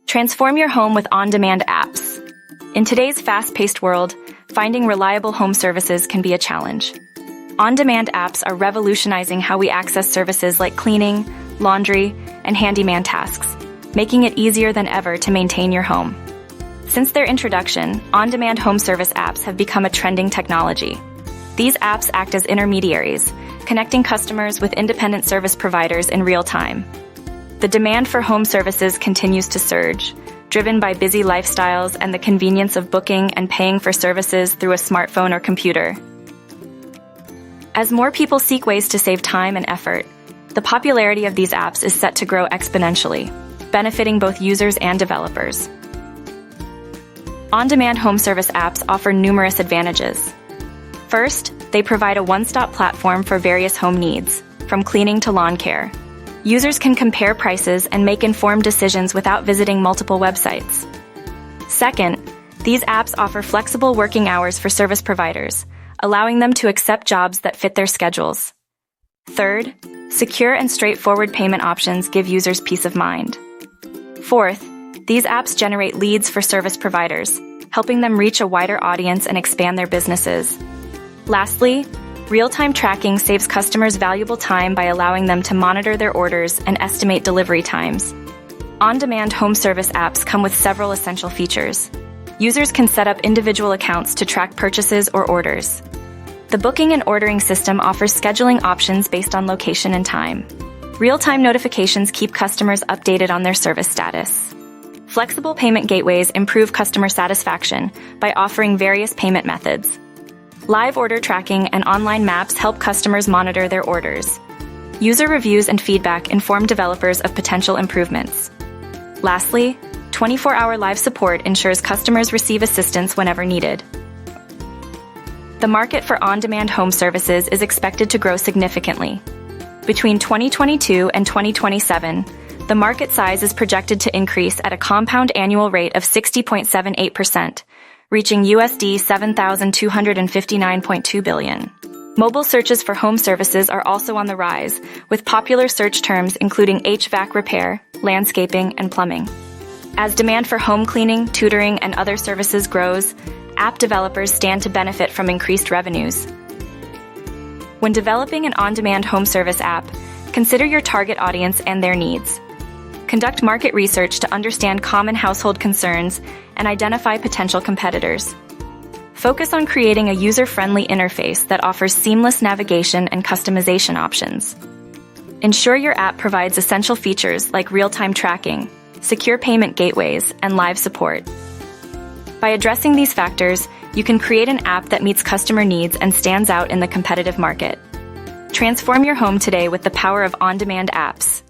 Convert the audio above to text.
Transform your home with on-demand apps. In today's fast-paced world, finding reliable home services can be a challenge. On-demand apps are revolutionizing how we access services like cleaning, laundry, and handyman tasks, making it easier than ever to maintain your home. Since their introduction, on-demand home service apps have become a trending technology. These apps act as intermediaries, connecting customers with independent service providers in real time. The demand for home services continues to surge, driven by busy lifestyles and the convenience of booking and paying for services through a smartphone or computer. As more people seek ways to save time and effort, the popularity of these apps is set to grow exponentially, benefiting both users and developers. On-demand home service apps offer numerous advantages. First, they provide a one-stop platform for various home needs, from cleaning to lawn care. Users can compare prices and make informed decisions without visiting multiple websites. Second, these apps offer flexible working hours for service providers, allowing them to accept jobs that fit their schedules. Third, secure and straightforward payment options give users peace of mind. Fourth, these apps generate leads for service providers, helping them reach a wider audience and expand their businesses. Lastly, real-time tracking saves customers valuable time by allowing them to monitor their orders and estimate delivery times. On-demand home service apps come with several essential features. Users can set up individual accounts to track purchases or orders. The booking and ordering system offers scheduling options based on location and time. Real-time notifications keep customers updated on their service status. Flexible payment gateways improve customer satisfaction by offering various payment methods. Live order tracking and online maps help customers monitor their orders. User reviews and feedback inform developers of potential improvements. Lastly, 24-hour live support ensures customers receive assistance whenever needed. The market for on-demand home services is expected to grow significantly. Between 2022 and 2027, the market size is projected to increase at a compound annual rate of 60.78%. Reaching USD 7,259.2 billion. Mobile searches for home services are also on the rise, with popular search terms including HVAC repair, landscaping, and plumbing. As demand for home cleaning, tutoring, and other services grows, app developers stand to benefit from increased revenues. When developing an on-demand home service app, consider your target audience and their needs. Conduct market research to understand common household concerns and identify potential competitors. Focus on creating a user-friendly interface that offers seamless navigation and customization options. Ensure your app provides essential features like real-time tracking, secure payment gateways, and live support. By addressing these factors, you can create an app that meets customer needs and stands out in the competitive market. Transform your home today with the power of on-demand apps.